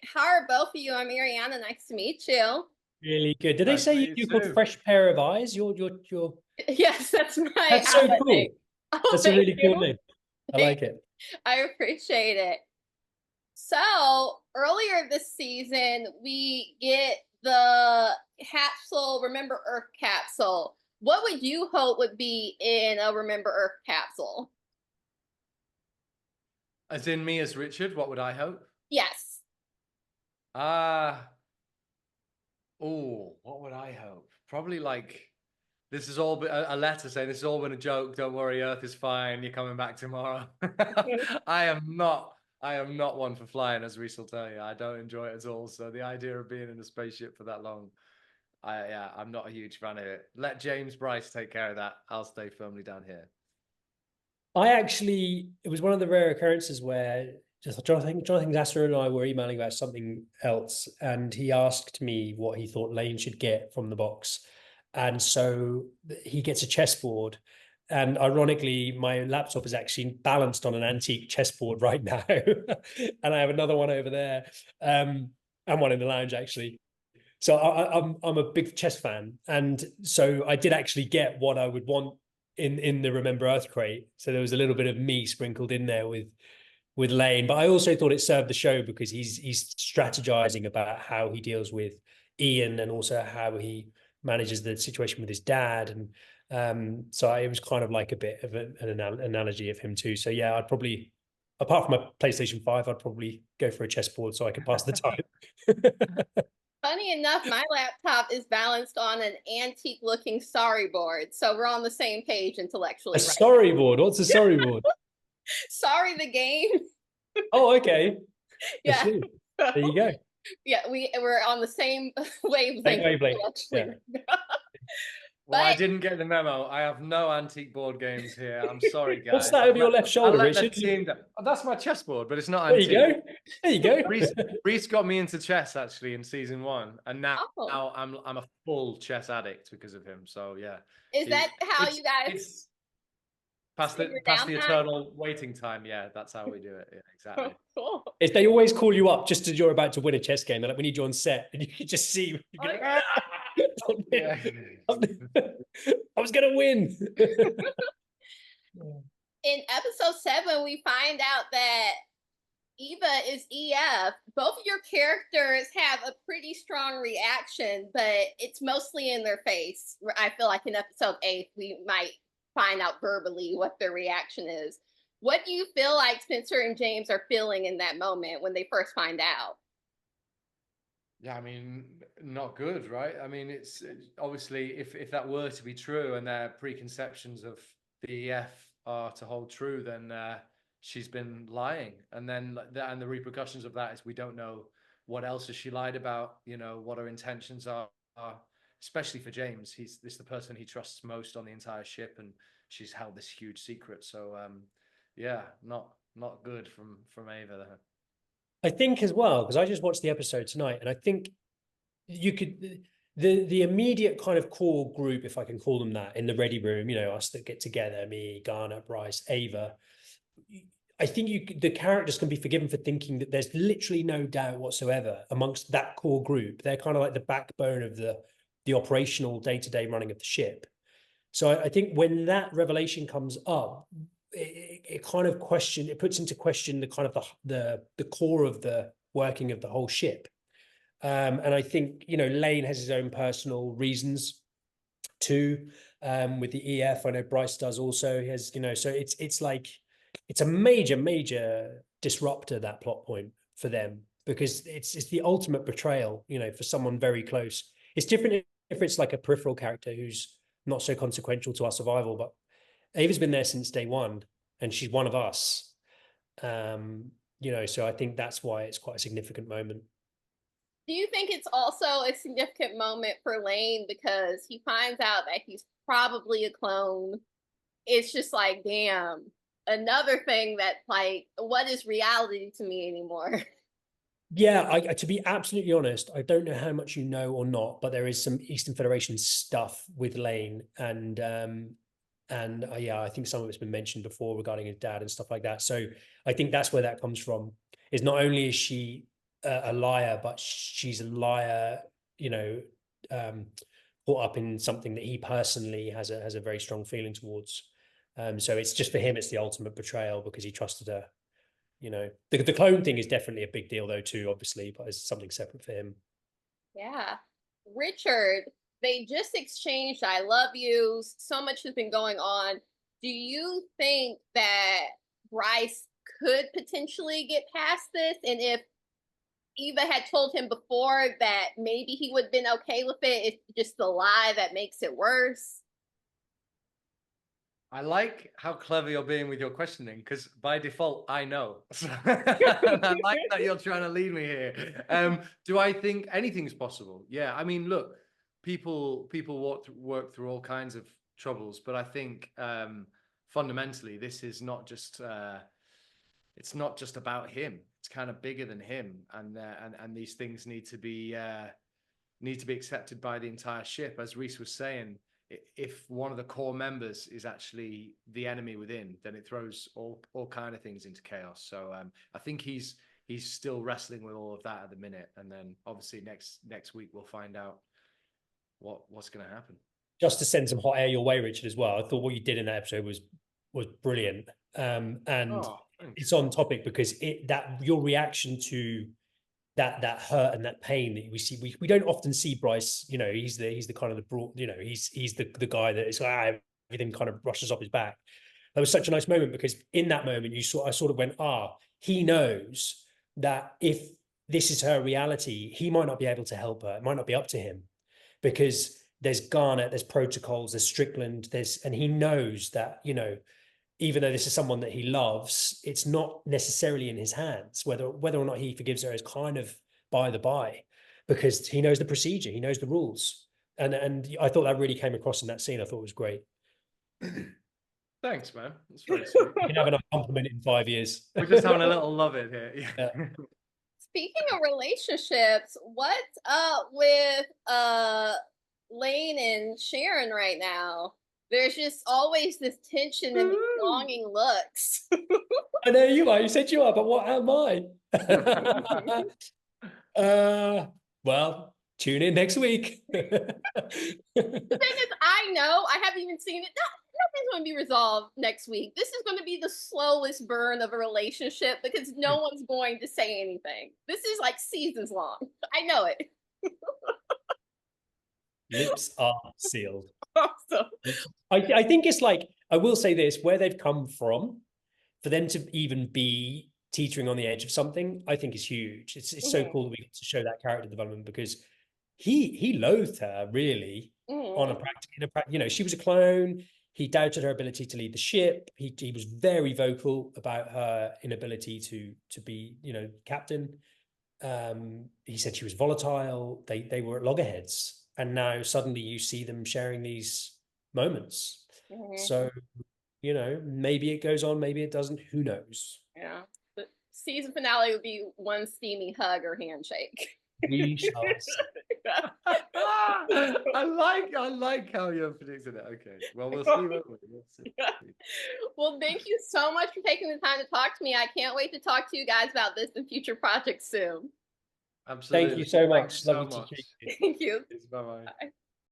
How are both of you? I'm Ariana. Nice to meet you. Really good. Did they Nice to say meet you're you called too. Fresh Pair of Eyes? You're. Yes, that's my That's so outlet name. cool. Oh, That's a thank really cool you. name. I Thank like it. I appreciate it. So earlier this season, we get the capsule, Remember Earth capsule. What would you hope would be in a Remember Earth capsule? As in me as Richard, what would I hope? Yes. Ah, what would I hope? Probably like this is all a letter saying this has all been a joke. Don't worry, Earth is fine. You're coming back tomorrow. I am not. I am not one for flying, as Reece will tell you. I don't enjoy it at all. So the idea of being in a spaceship for that long, I'm not a huge fan of it. Let James Brice take care of that. I'll stay firmly down here. It was one of the rare occurrences where just Jonathan Gasser and I were emailing about something else, and he asked me what he thought Lane should get from the box. And so he gets a chessboard. And ironically, my laptop is actually balanced on an antique chessboard right now. And I have another one over there, and one in the lounge, actually. So I'm a big chess fan, and so I did actually get what I would want in the Remember Earth crate. So there was a little bit of me sprinkled in there with Lane, but I also thought it served the show because he's strategizing about how he deals with Ian and also how he manages the situation with his dad, and so it was kind of like a bit of an analogy of him too. So yeah, I'd probably, apart from a PlayStation 5, I'd probably go for a chessboard so I could pass the time. Funny enough, my laptop is balanced on an antique looking sorry board. So we're on the same page A intellectually right storyboard? What's a storyboard? now. Sorry, the game. Oh, okay. I Yeah. see. There you go. Yeah, we're on the same Same wavelength wavelength. intellectually Yeah. right now. Well, I But didn't get the memo. I have no antique board games here. I'm sorry, What's guys. that over your left I'll shoulder, let the Richard? team down. Oh, that's my chessboard, but it's not There you antique. go. There you go. Reece got me into chess actually in season 1, and now oh, I'm a full chess addict because of him. So yeah, is he that how you guys it's past spend the your past the downtime? eternal waiting time. Yeah, that's how we do it. Yeah, exactly. Cool. If they always call you up just as you're about to win a chess game, they're like, we need you on set, and you can just see you go, Like, Yeah. I was gonna win. in episode 7, we find out that Eva is EF. Both of your characters have a pretty strong reaction, but it's mostly in their face. I feel like in episode 8, we might find out verbally what their reaction is. What do you feel like Spencer and James are feeling in that moment when they first find out? Yeah, I mean, not good, right? I mean, it's obviously if that were to be true and their preconceptions of the EF are to hold true, then she's been lying, and then and the repercussions of that is we don't know what else has she lied about. You know what her intentions are, especially for James. He's this the person he trusts most on the entire ship, and she's held this huge secret. So yeah, not good from Ava there. I think as well, because I just watched the episode tonight, and I think you could the immediate kind of core group, if I can call them that, in the ready room, us that get together, me, Garner, Brice, Ava. I think the characters can be forgiven for thinking that there's literally no doubt whatsoever amongst that core group. They're kind of like the backbone of the operational day-to-day running of the ship. So I think when that revelation comes up, it kind of it puts into question the kind of the core of the working of the whole ship. And I think, Lane has his own personal reasons too, with the EF. I know Brice does also. He has, so it's like it's a major disruptor, that plot point for them, because it's the ultimate betrayal, for someone very close. It's different if it's like a peripheral character who's not so consequential to our survival, but Ava's been there since day one, and she's one of us. So I think that's why it's quite a significant moment. Do you think it's also a significant moment for Lane because he finds out that he's probably a clone? It's just like, damn, another thing that, like, what is reality to me anymore? Yeah, to be absolutely honest, I don't know how much you know or not, but there is some Eastern Federation stuff with Lane, and yeah, I think some of it's been mentioned before regarding his dad and stuff like that. So I think that's where that comes from. Is not only is she a liar, but she's a liar, you know, caught up in something that he personally has a very strong feeling towards. So it's just for him, it's the ultimate betrayal because he trusted her. You know, the clone thing is definitely a big deal though too, obviously, but it's something separate for him. Yeah. Richard, they just exchanged I love yous. So much has been going on. Do you think that Brice could potentially get past this? And if Eva had told him before that maybe he would have been okay with it, it's just the lie that makes it worse? I like how clever you're being with your questioning, because by default, I know. I like that you're trying to lead me here. Do I think anything's possible? Yeah, I mean, look, people work through all kinds of troubles, but I think fundamentally, this is not just it's not just about him. It's kind of bigger than him, and these things need to be accepted by the entire ship. As Reece was saying, if one of the core members is actually the enemy within, then it throws all kind of things into chaos. So I think he's still wrestling with all of that at the minute, and then obviously next week we'll find out what's going to happen. Just to send some hot air your way, Richard, as well. I thought what you did in that episode was brilliant, and it's on topic because your reaction to that hurt and that pain that we see, we don't often see Brice. You know, he's the kind of the broad, you know, he's the guy that is everything kind of rushes off his back. That was such a nice moment because in that moment I sort of went, he knows that if this is her reality, he might not be able to help her. It might not be up to him because there's Garnet, there's protocols, there's Strickland, and he knows that, you know, even though this is someone that he loves, it's not necessarily in his hands. Whether or not he forgives her is kind of by the by, because he knows the procedure, he knows the rules, and I thought that really came across in that scene. I thought it was great. Thanks, man. That's very sweet. You can have another compliment in 5 years. We're just having a little love it here. Yeah. Speaking of relationships, what's up with Lane and Sharon right now? There's just always this tension and these longing looks. I know you are. You said you are, but what am I? Well, tune in next week. The thing is, I know I haven't even seen it. Nothing's going to be resolved next week. This is going to be the slowest burn of a relationship because no one's going to say anything. This is like seasons long. I know it. Lips are sealed. Awesome. I think it's like, I will say this, where they've come from, for them to even be teetering on the edge of something, I think is huge. It's so cool that we get to show that character development because he loathed her really on a practical, you know, she was a clone. He doubted her ability to lead the ship. He was very vocal about her inability to be, you know, captain. He said she was volatile. They were at loggerheads. And now suddenly you see them sharing these moments. So, you know, maybe it goes on, maybe it doesn't. Who knows? Yeah. The season finale would be one steamy hug or handshake. We shall see. I like how you're predicting it. Okay. Well, we'll see. We'll see. Well, thank you so much for taking the time to talk to me. I can't wait to talk to you guys about this in future projects soon. Absolutely. Thank you so much. Lovely to meet you. Thank you. Bye-bye. Bye.